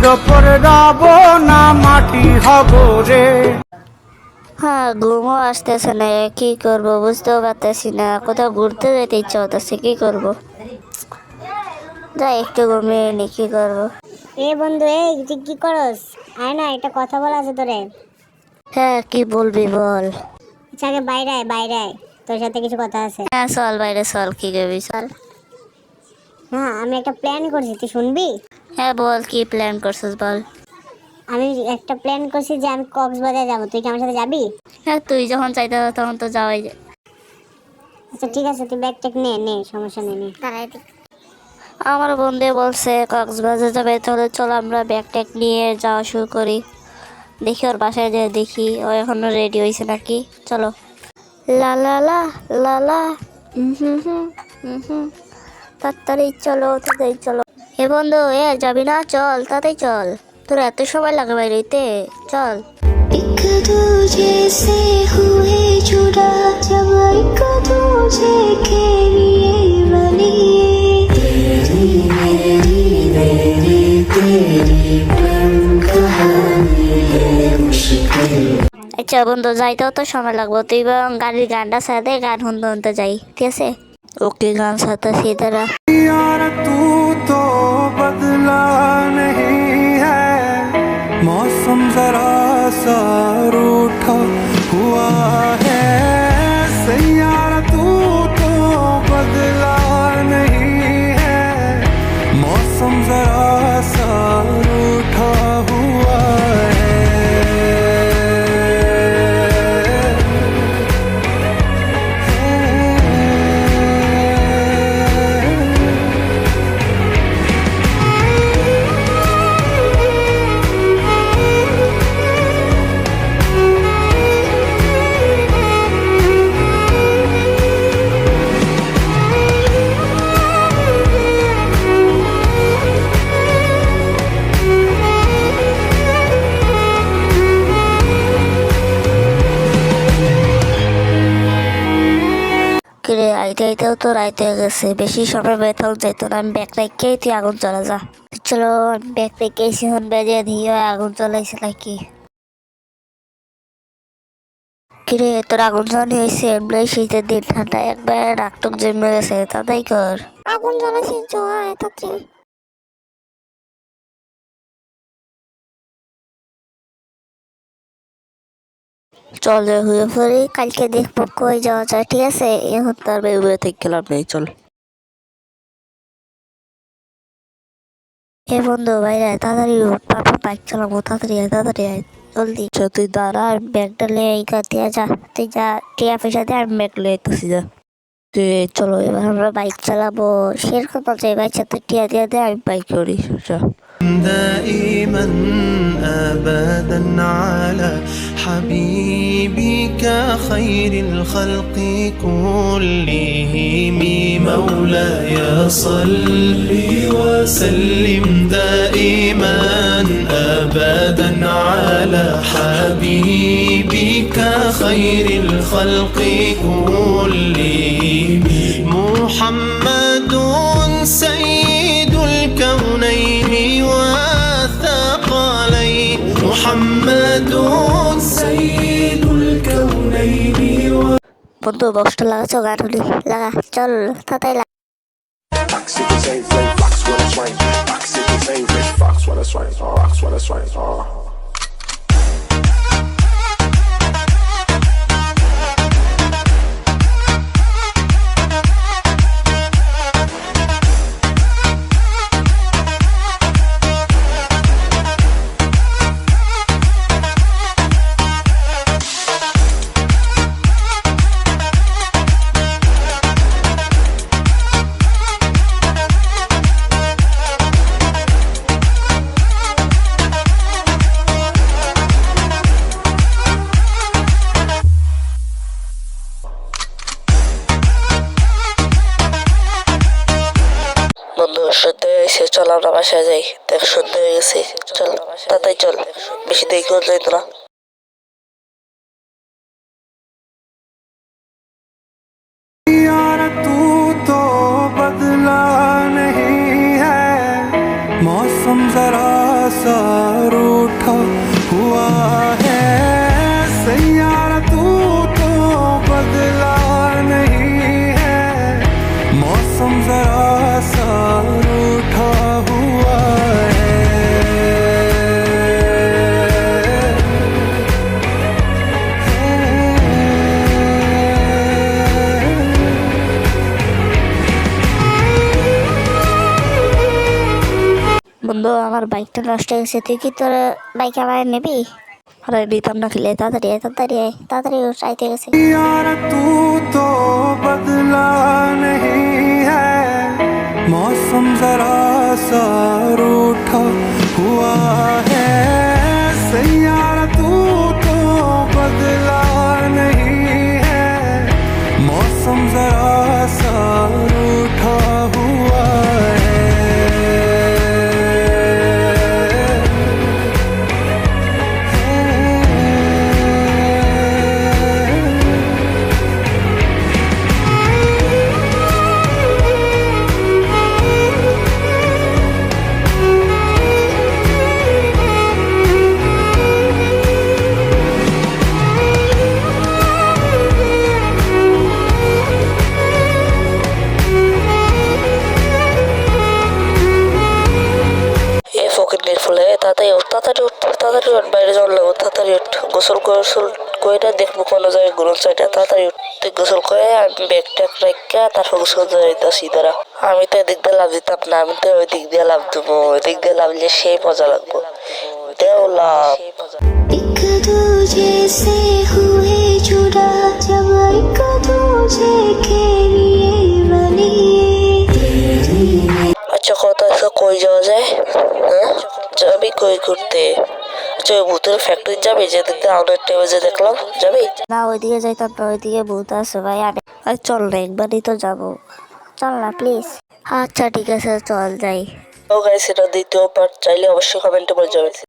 মাটির ওপর রব না মাটি হব রে। হ্যাঁ, ঘুমও আসতেছে না, কি করবো বুঝতেও পারতেছি না। কোথাও ঘুরতে যেতে ইচ্ছা হতেছে, কি করব। যাই একটু ঘুমিয়ে নি, কি করবো। এ বন্ধু, এই তুই কি করস? আয় না, একটা কথা বলা আছে তোরে। হ্যাঁ, কি বলবি বল। আচ্ছা, আগে বাইরে আয়, বাইরে আয়, তোর সাথে কিছু কথা আছে। হ্যাঁ চল বাইরে চল, কি করবি চল। হ্যাঁ, আমি একটা প্ল্যান করছি, তুই শুনবি? হ্যাঁ বল, কি প্ল্যান করছিস বল। আমি একটা প্ল্যান করছি যে আমি কক্সবাজার যাবো, তুই কি আমার সাথে যাবি? হ্যাঁ, তুই যখন চাইতে তখন তো যাওয়াই যায়। আচ্ছা ঠিক আছে, তুই ব্যাগ ট্যাগ নে নে, সমস্যা নেই, নে। আমার বন্ধু বলছে কক্সবাজার যাবে, তাহলে চল আমরা ব্যাগ ট্যাগ নিয়ে যাওয়া শুরু করি। দেখি ওর বাসায় যেয়ে দেখি ও এখনো রেডি হয়েছে নাকি। চলো। লা লা লা লা লা, হুম হুম হুম, তাড়াতাড়ি চলো, তাড়াতাড়ি চলো। এ বন্ধু, যাবি না? চল তাড়াতাড়ি চল, তোর এত সময় লাগে বাইরেতে, চল। एक दूजे से हुए जुड़ा जब एक दूजे के लिए बनी तेरी मेरी मेरी तेरी प्रेम कहानी है मुश्किल। আচ্ছা বন্ধু, যাইতেও তো সময় লাগবো, তুই বরং গাড়ির গানটা সাথে গান শুনতে শুনতে যাই, ঠিক আছে? ওকে, গান সাথে সিধারা। यार तू तो बदला नहीं है, मौसम जरा सा रूठा हुआ है। सैयारा तू तो बदला नहीं है, मौसम जरा सा रूठा हुआ है। কিরে, আইতে আইতেও তো রাইতে হয়ে গেছে, বেশি সময় বেতাল যাইতো না। আমি ব্যাগ রেখেই তুই আগুন জ্বালা যা। চলো, আমি ব্যাগ রেখে এসে হন বেজে দিয়ে আগুন জ্বলাইছে নাকি। কিরে, তোর আগুন জ্বালানি হয়েছে? এমনি শীতের দিন, ঠান্ডা একবার নাকটক জমে গেছে, তাই কর। আগুন জ্বালাইছি, জোয়ায় তাড়াতাড়ি। চল যে হয়ে পড়ি, কালকে দেখবো কই যাওয়া যায়, ঠিক আছে? এখন তার বেরোবে থেকে গেলাম নেই, চল। এ বন্ধু, বাইরে আয়, তাড়াতাড়ি উঠ, পাপা বাইক চালাবো, তাড়াতাড়ি আয়, তাড়াতাড়ি আয়, জলদি। তুই দাঁড়া, আর ব্যাগটা লিয়ে এই দিয়ে যা, তুই যা, টিয়া পয়সা দিয়ে আমি ব্যাগ লিয়ে আসতেছি, যা তুই। চলো এবার আমরা বাইক চালাবো, সেরকম বলছে বাইক সাথে টিয়া দিয়ে দে, আমি বাইক করি, যা। دائما أبدا على حبيبك خير الخلق كلهم مولاي صل وسلم دائما أبدا على حبيبك خير الخلق كلهم محمد سيد الكونين والثقلين محمد سيد الكونين বন্ধু, বক্সটা লাগাচ্ছ, গান শুনি, লাগা, চল তাড়াতাড়ি লাগা। Fox City favorite, Fox when it's rain. Fox City favorite, Fox when it's rain. Fox when it's rain. বন্ধু, সত্যি হয়েছে, চল আমরা বাসায় যাই, দেখ সত্যি হয়ে গেছে, চল তাড়াতাড়ি চল, বেশি দেরি করে যাই তোরা। यार तू तो बदला नहीं है, मौसम जरा सा रूठा हुआ है सैयारा तू तो बदला नहीं है मौसम जरा सा रूठा हुआ है বন্ধু আমার বাইকটা নষ্ট হয়ে গেছে, তুই কি তোর বাইক আমার নেবি? আরে নিতাম না খেলে, তাড়াতাড়ি আয়, তাড়াতাড়ি আয়, তাড়াতাড়ি চাইতে গেছে। यार तू तो बदला नहीं है मौसम जरा सा रूठा हुआ है सैयारा तू तो बदला नहीं है मौसम जरा सा रूठा हुआ है এ ফকির ফুলে তাড়াতাড়ি উঠ, তাড়াতাড়ি উঠ, তাড়াতাড়ি উঠ, বাইরে যাওয়ার লাগো, তাড়াতাড়ি উঠ, গোসল করে দেখবো কোনো জায়গায় গুরুন চাইটা, তাড়াতাড়ি উঠ। তুই গোসল করে আমি ব্যাগটা রাখা তারপর গোসল যাইতাছি দাঁড়া। আমি তো এদিক দিয়ে লাভ দিতাম না, আমি তো ওই দিক দিয়ে লাভ দেবো, ওই দিক দিয়ে লাভ দিলে সেই মজা লাগবো। দেও লাভ। एक दूजे से हुए जुड़ा जब एक दूजे के लिए बने तेरी আচ্ছা কথা আছে, কই যাওয়া যায়? হ্যাঁ যাবি কই ঘুরতে? আচ্ছা ওই ভূতের ফ্যাক্টরি যাবি যেদিক দিয়ে আউটের টেবিল যে দেখলাম, যাবি? না ওইদিকে যাইতাম না, ওইদিকে ভূত আছে ভাই। আমি চল না, একবারই তো যাবো, চল না প্লিজ। আচ্ছা ঠিক আছে চল যাই। ও গাইস, এটা দ্বিতীয় পার্ট, চাইলে অবশ্যই কমেন্টে বলে যাবেন।